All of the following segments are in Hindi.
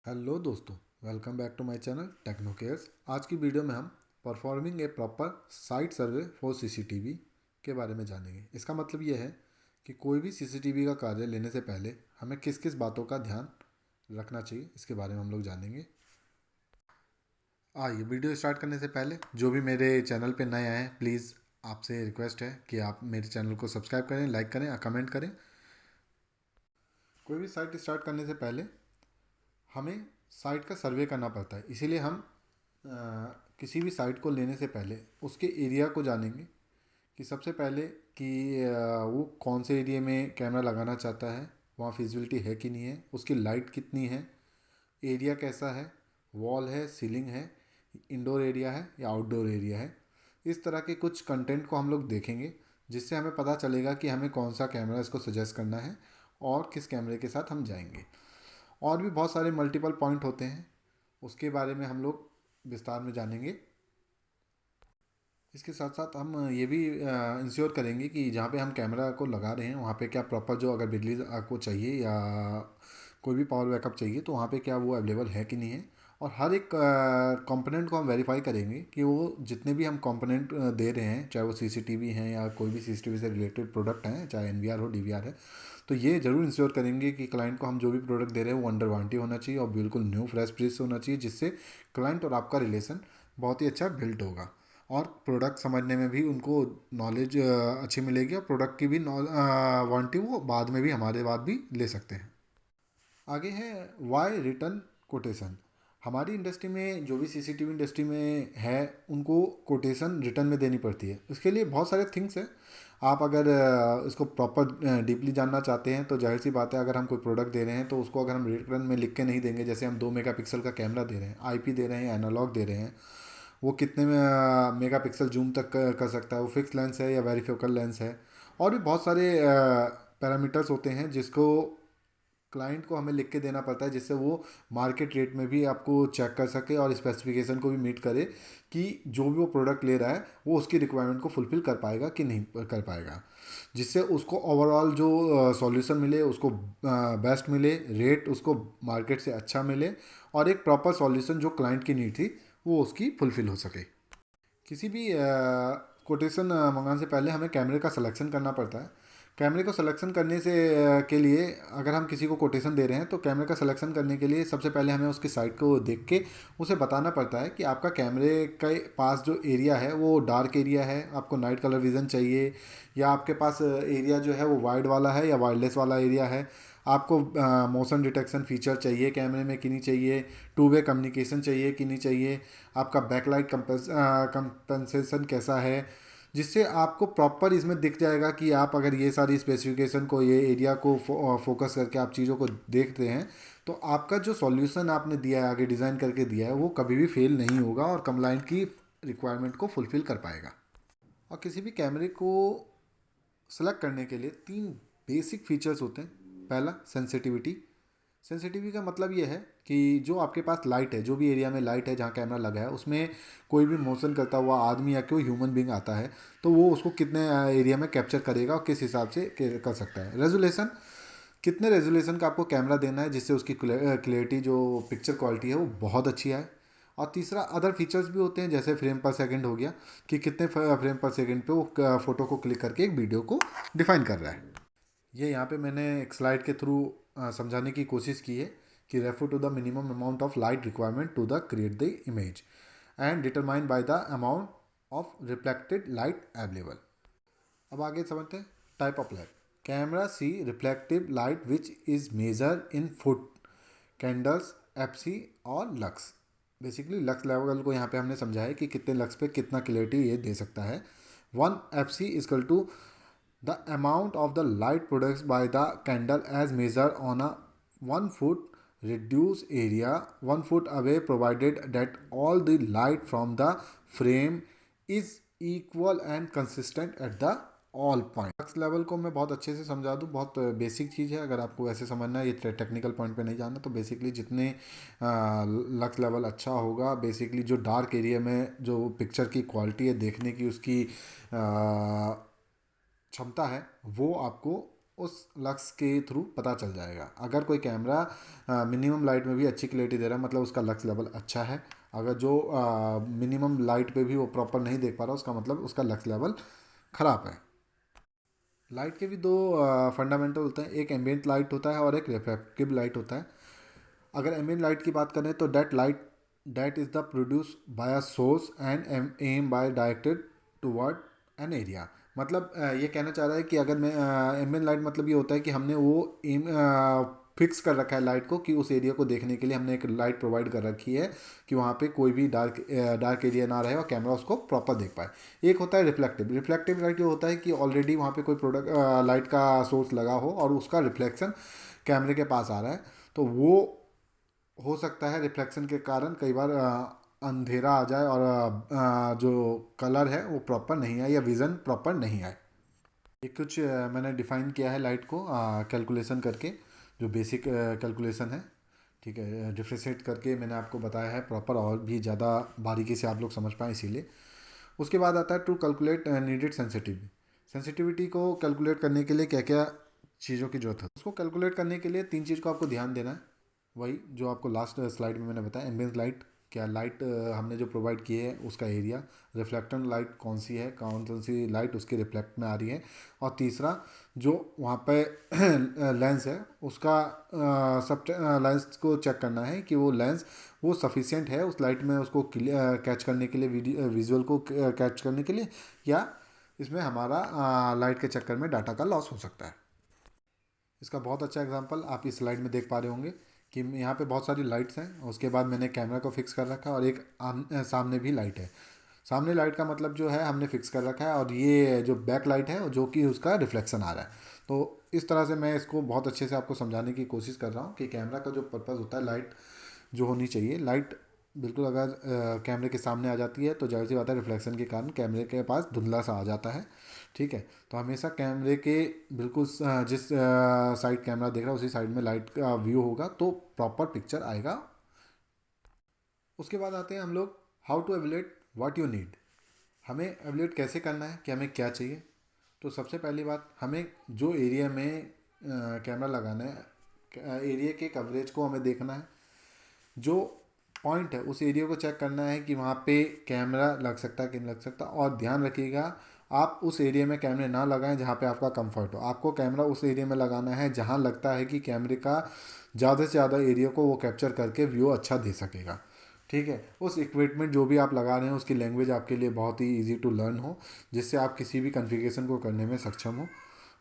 हेलो दोस्तों, welcome back to my channel techno cares. आज की वीडियो में हम performing a proper site survey for CCTV के बारे में जानेंगे। इसका मतलब ये है कि कोई भी सीसीटीवी का कार्य लेने से पहले हमें किस किस बातों का ध्यान रखना चाहिए, इसके बारे में हम लोग जानेंगे। आइए, वीडियो स्टार्ट करने से पहले जो भी मेरे चैनल पे नए आए हैं, प्लीज़ आपसे रिक्वेस्ट है कि आप मेरे चैनल को सब्सक्राइब करें, लाइक करें, कमेंट करें। कोई भी साइट स्टार्ट करने से पहले हमें साइट का सर्वे करना पड़ता है। इसीलिए हम अ, किसी भी साइट को लेने से पहले उसके एरिया को जानेंगे कि सबसे पहले कि वो कौन से एरिया में कैमरा लगाना चाहता है, वहाँ फिजिबिलिटी है कि नहीं है, उसकी लाइट कितनी है, एरिया कैसा है, वॉल है, सीलिंग है, इंडोर एरिया है या आउटडोर एरिया है। इस तरह के कुछ कंटेंट को हम लोग देखेंगे, जिससे हमें पता चलेगा कि हमें कौन सा कैमरा इसको सजेस्ट करना है और किस कैमरे के साथ हम जाएंगे। और भी बहुत सारे मल्टीपल पॉइंट होते हैं, उसके बारे में हम लोग विस्तार में जानेंगे। इसके साथ साथ हम ये भी इंश्योर करेंगे कि जहाँ पे हम कैमरा को लगा रहे हैं वहाँ पे क्या प्रॉपर, जो अगर बिजली आपको चाहिए या कोई भी पावर बैकअप चाहिए तो वहाँ पे क्या वो अवेलेबल है कि नहीं है। और हर एक कंपोनेंट को हम वेरीफाई करेंगे कि वो जितने भी हम कंपोनेंट दे रहे हैं, चाहे वो सीसीटीवी हैं या कोई भी सीसीटीवी से रिलेटेड प्रोडक्ट हैं, चाहे एनवीआर हो, डीवीआर है, तो ये ज़रूर इंश्योर करेंगे कि क्लाइंट को हम जो भी प्रोडक्ट दे रहे हैं वो अंडर वारंटी होना चाहिए और बिल्कुल न्यू फ्रेश पीस होना चाहिए, जिससे क्लाइंट और आपका रिलेशन बहुत ही अच्छा बिल्ड होगा और प्रोडक्ट समझने में भी उनको नॉलेज अच्छी मिलेगी और प्रोडक्ट की भी वारंटी वो बाद में भी हमारे बाद भी ले सकते हैं। आगे है वाई रिटर्न कोटेशन। हमारी इंडस्ट्री में जो भी सीसीटीवी इंडस्ट्री में है, उनको कोटेशन रिटर्न में देनी पड़ती है। उसके लिए बहुत सारे थिंग्स हैं। आप अगर इसको प्रॉपर डीपली जानना चाहते हैं तो जाहिर सी बात है, अगर हम कोई प्रोडक्ट दे रहे हैं तो उसको अगर हम रिटर्न में लिख के नहीं देंगे, जैसे हम 2 मेगापिक्सल का कैमरा दे रहे हैं, आईपी दे रहे हैं, एनालॉग दे रहे हैं, वो कितने मेगापिक्सल जूम तक कर सकता है, वो फिक्स लेंस है या वेरीफोकल लेंस है, और भी बहुत सारे पैरामीटर्स होते हैं जिसको क्लाइंट को हमें लिख के देना पड़ता है, जिससे वो मार्केट रेट में भी आपको चेक कर सके और स्पेसिफिकेशन को भी मीट करे कि जो भी वो प्रोडक्ट ले रहा है वो उसकी रिक्वायरमेंट को फुलफिल कर पाएगा कि नहीं कर पाएगा, जिससे उसको ओवरऑल जो सॉल्यूशन मिले उसको बेस्ट मिले, रेट उसको मार्केट से अच्छा मिले और एक प्रॉपर सॉल्यूशन जो क्लाइंट की नीड थी वो उसकी फुलफिल हो सके। किसी भी कोटेशन मंगाने से पहले हमें कैमरे का सिलेक्शन करना पड़ता है। कैमरे को सिलेक्शन करने से के लिए, अगर हम किसी को कोटेशन दे रहे हैं तो कैमरे का सिलेक्शन करने के लिए सबसे पहले हमें उसकी साइट को देख के उसे बताना पड़ता है कि आपका कैमरे के पास जो एरिया है वो डार्क एरिया है, आपको नाइट कलर विज़न चाहिए, या आपके पास एरिया जो है वो वाइड वाला है या वायरलेस वाला एरिया है, आपको मोशन डिटेक्शन फीचर चाहिए कैमरे में कि नहीं चाहिए, टू वे कम्युनिकेशन चाहिए कि नहीं चाहिए, आपका बैकलाइट कंपनसेशन कैसा है, जिससे आपको प्रॉपर इसमें दिख जाएगा कि आप अगर ये सारी स्पेसिफिकेशन को, ये एरिया को फोकस करके आप चीज़ों को देखते हैं तो आपका जो सॉल्यूशन आपने दिया है, आगे डिज़ाइन करके दिया है, वो कभी भी फेल नहीं होगा और कंप्लाइंट की रिक्वायरमेंट को फुलफिल कर पाएगा। और किसी भी कैमरे को सेलेक्ट करने के लिए तीन बेसिक फीचर्स होते हैं। पहला, सेंसिटिविटी। सेंसिटिविटी का मतलब ये है कि जो आपके पास लाइट है, जो भी एरिया में लाइट है जहाँ कैमरा लगा है, उसमें कोई भी मोशन करता हुआ आदमी या कोई ह्यूमन बींग आता है तो वो उसको कितने एरिया में कैप्चर करेगा और किस हिसाब से कर सकता है। रेजोल्यूशन, कितने रेजोल्यूशन का आपको कैमरा देना है जिससे उसकी क्लियरिटी, जो पिक्चर क्वालिटी है वो बहुत अच्छी आए। और तीसरा, अदर फीचर्स भी होते हैं जैसे फ्रेम पर सेकंड हो गया, कि कितने फ्रेम पर सेकंड पे वो फोटो को क्लिक करके एक वीडियो को डिफाइन कर रहा है। ये यहाँ पे मैंने एक स्लाइड के थ्रू समझाने की कोशिश की है कि refer to the minimum amount of light requirement to the create the image and determined by the amount of reflected light available. अब आगे समझते हैं type of light. Camera see reflective light which is measure in foot candles, FC और लक्स। बेसिकली लक्स लेवल को यहाँ पे हमने समझा है कि कितने लक्स पे कितना क्लियरिटी ये दे सकता है। 1 FC equal to the amount of the light produced by the candle as measured on a 1 foot reduced area 1 foot away, provided that all the light from the frame is equal and consistent at the all point. Lux level को मैं बहुत अच्छे से समझा दूँ, बहुत बेसिक चीज़ है। अगर आपको ऐसे समझना है, ये टेक्निकल पॉइंट पे नहीं जाना, तो बेसिकली जितने लक्स लेवल अच्छा होगा, बेसिकली जो डार्क एरिया में जो पिक्चर की क्वालिटी है देखने की, उसकी क्षमता है, वो आपको उस लक्स के थ्रू पता चल जाएगा। अगर कोई कैमरा मिनिमम लाइट में भी अच्छी क्लैरिटी दे रहा है, मतलब उसका लक्स लेवल अच्छा है। अगर जो मिनिमम लाइट पे भी वो प्रॉपर नहीं देख पा रहा, उसका मतलब उसका लक्स लेवल ख़राब है। लाइट के भी दो फंडामेंटल होते हैं, एक एम्बियंट लाइट होता है और एक रिफ्लेक्टिव लाइट होता है। अगर एम्बियंट लाइट की बात करें तो that is the produce by a source and em by directed toward an area. मतलब ये कहना चाह रहा है कि अगर मैं एम्बियंट लाइट मतलब ये होता है कि हमने वो एम फिक्स कर रखा है लाइट को, कि उस एरिया को देखने के लिए हमने एक लाइट प्रोवाइड कर रखी है कि वहाँ पे कोई भी डार्क एरिया ना रहे और कैमरा उसको प्रॉपर देख पाए। एक होता है रिफ्लेक्टिव लाइट, ये होता है कि ऑलरेडी वहाँ पे कोई प्रोडक्ट लाइट का सोर्स लगा हो और उसका रिफ्लेक्शन कैमरे के पास आ रहा है, तो वो हो सकता है रिफ्लेक्शन के कारण कई बार अंधेरा आ जाए और जो कलर है वो प्रॉपर नहीं आए या विज़न प्रॉपर नहीं आए। ये कुछ मैंने डिफ़ाइन किया है लाइट को कैलकुलेशन करके, जो बेसिक कैलकुलेशन है। ठीक है, डिफ्रेंशिएट करके मैंने आपको बताया है प्रॉपर, और भी ज़्यादा बारीकी से आप लोग समझ पाएँ इसीलिए। उसके बाद आता है टू कैलकुलेट नीडेड सेंसिटिविटी को कैलकुलेट करने के लिए क्या क्या चीज़ों की जरूरत है। उसको कैलकुलेट करने के लिए तीन चीज़ को आपको ध्यान देना है। वही जो आपको लास्ट स्लाइड में मैंने बताया, एम्बियंस लाइट, क्या लाइट हमने जो प्रोवाइड की है उसका एरिया, रिफ्लेक्टेड लाइट कौन सी है, कौन सी लाइट उसके रिफ्लेक्ट में आ रही है, और तीसरा जो वहाँ पे लेंस है उसका सब लेंस को चेक करना है कि वो लेंस वो सफिशिएंट है उस लाइट में उसको कैच करने के लिए, विजुअल को कैच करने के लिए, या इसमें हमारा लाइट के चक्कर में डाटा का लॉस हो सकता है। इसका बहुत अच्छा एग्जांपल आप इस स्लाइड में देख पा रहे होंगे कि यहाँ पे बहुत सारी लाइट्स हैं, उसके बाद मैंने कैमरा को फिक्स कर रखा है और एक सामने भी लाइट है। सामने लाइट का मतलब जो है हमने फिक्स कर रखा है, और ये जो बैक लाइट है जो कि उसका रिफ्लेक्शन आ रहा है। तो इस तरह से मैं इसको बहुत अच्छे से आपको समझाने की कोशिश कर रहा हूँ कि कैमरा का जो पर्पज़ होता है, लाइट जो होनी चाहिए, लाइट बिल्कुल अगर कैमरे के सामने आ जाती है तो जाहिर सी बात है रिफ्लेक्शन के कारण कैमरे के पास धुंधला सा आ जाता है। ठीक है, तो हमेशा कैमरे के बिल्कुल जिस साइड कैमरा देख रहा है उसी साइड में लाइट का व्यू होगा तो प्रॉपर पिक्चर आएगा। उसके बाद आते हैं हम लोग how to evaluate what you need. हमें एवेल्यूएट कैसे करना है कि हमें क्या चाहिए। तो सबसे पहली बात, हमें जो एरिया में कैमरा लगाना है, एरिया के कवरेज को हमें देखना है। जो पॉइंट है उस एरिया को चेक करना है कि वहाँ पे कैमरा लग सकता है कि नहीं लग सकता। और ध्यान रखिएगा, आप उस एरिया में कैमरे ना लगाएं जहाँ पे आपका कंफर्ट हो। आपको कैमरा उस एरिया में लगाना है जहाँ लगता है कि कैमरे का ज़्यादा से ज़्यादा एरिया को वो कैप्चर करके व्यू अच्छा दे सकेगा। ठीक है, उस इक्विपमेंट जो भी आप लगा रहे हैं उसकी लैंग्वेज आपके लिए बहुत ही ईजी टू लर्न हो, जिससे आप किसी भी कॉन्फ़िगरेशन को करने में सक्षम हो।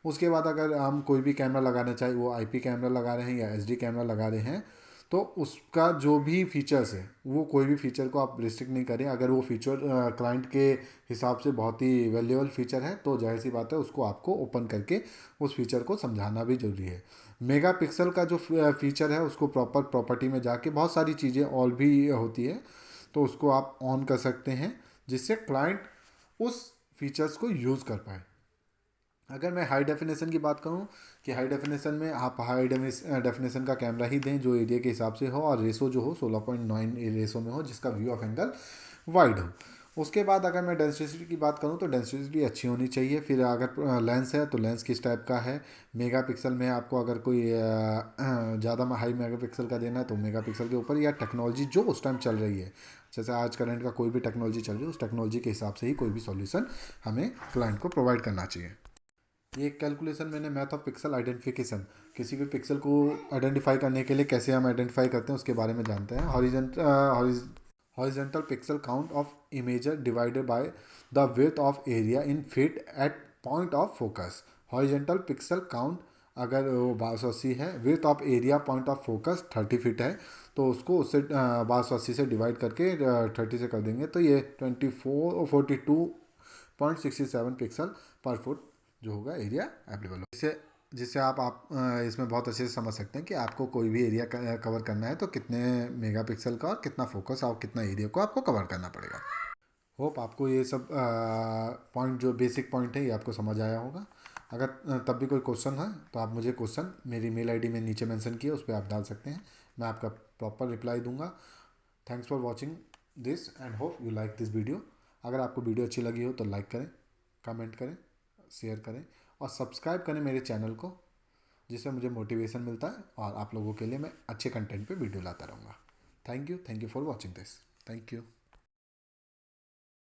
उसके बाद अगर हम कोई भी कैमरा लगाना चाहे, वो आईपी कैमरा लगा रहे हैं या एसडी कैमरा लगा रहे हैं, तो उसका जो भी फीचर्स है वो कोई भी फीचर को आप रिस्ट्रिक्ट नहीं करें। अगर वो फीचर क्लाइंट के हिसाब से बहुत ही वैल्यूएबल फीचर है तो जाहिर सी बात है उसको आपको ओपन करके उस फीचर को समझाना भी जरूरी है। मेगा पिक्सल का जो फीचर है उसको प्रॉपर प्रॉपर्टी में जाके बहुत सारी चीज़ें और भी होती है, तो उसको आप ऑन कर सकते हैं जिससे क्लाइंट उस फीचर्स को यूज़ कर पाए। अगर मैं हाई डेफिनेशन की बात करूं कि हाई डेफिनेशन में आप हाई डेफिनेशन का कैमरा ही दें जो एरिया के हिसाब से हो, और रेसो जो हो 16.9 रेसो में हो, जिसका व्यू ऑफ एंगल वाइड हो। उसके बाद अगर मैं डेंसिटी की बात करूं तो डेंसिटी अच्छी होनी चाहिए। फिर अगर लेंस है तो लेंस किस टाइप का है, मेगा पिक्सल में आपको अगर कोई ज़्यादा हाई मेगा पिक्सल का देना है तो मेगा पिक्सल के ऊपर, या टेक्नोलॉजी जो उस टाइम चल रही है, जैसे आज करंट का कोई भी टेक्नोलॉजी चल रही है उस टेक्नोलॉजी के हिसाब से ही कोई भी सॉल्यूशन हमें क्लाइंट को प्रोवाइड करना चाहिए। ये कैलकुलेशन मैंने मैथ ऑफ पिक्सल आइडेंटिफिकेशन, किसी भी पिक्सल को आइडेंटिफाई करने के लिए कैसे हम आइडेंटिफाई करते हैं उसके बारे में जानते हैं। Horizontal pixel count of imager divided by the width of area in feet at point of focus. Horizontal pixel count अगर वो 1280 है, width of area point of focus 30 feet है, तो उसको उससे 1280 से डिवाइड करके 30 से कर देंगे तो ये 42.67 पिक्सल पर फुट जो होगा एरिया अवेलेबल हो। जिससे आप इसमें बहुत अच्छे से समझ सकते हैं कि आपको कोई भी एरिया कवर करना है तो कितने मेगापिक्सल का और कितना फोकस और कितना एरिया को आपको कवर करना पड़ेगा। होप आपको ये सब पॉइंट जो बेसिक पॉइंट है ये आपको समझ आया होगा। अगर तब भी कोई क्वेश्चन है तो आप मुझे क्वेश्चन मेरी मेल आईडी में नीचे मेंशन किया उस पर आप डाल सकते हैं, मैं आपका प्रॉपर रिप्लाई दूंगा। Thanks for watching this and hope you like this video. अगर आपको वीडियो अच्छी लगी हो तो लाइक करें, कमेंट करें, शेयर करें और सब्सक्राइब करें मेरे चैनल को। जिससे मुझे मोटिवेशन मिलता है और आप लोगों के लिए मैं अच्छे कंटेंट पे वीडियो लाता रहूँगा। Thank you for watching this. Thank you.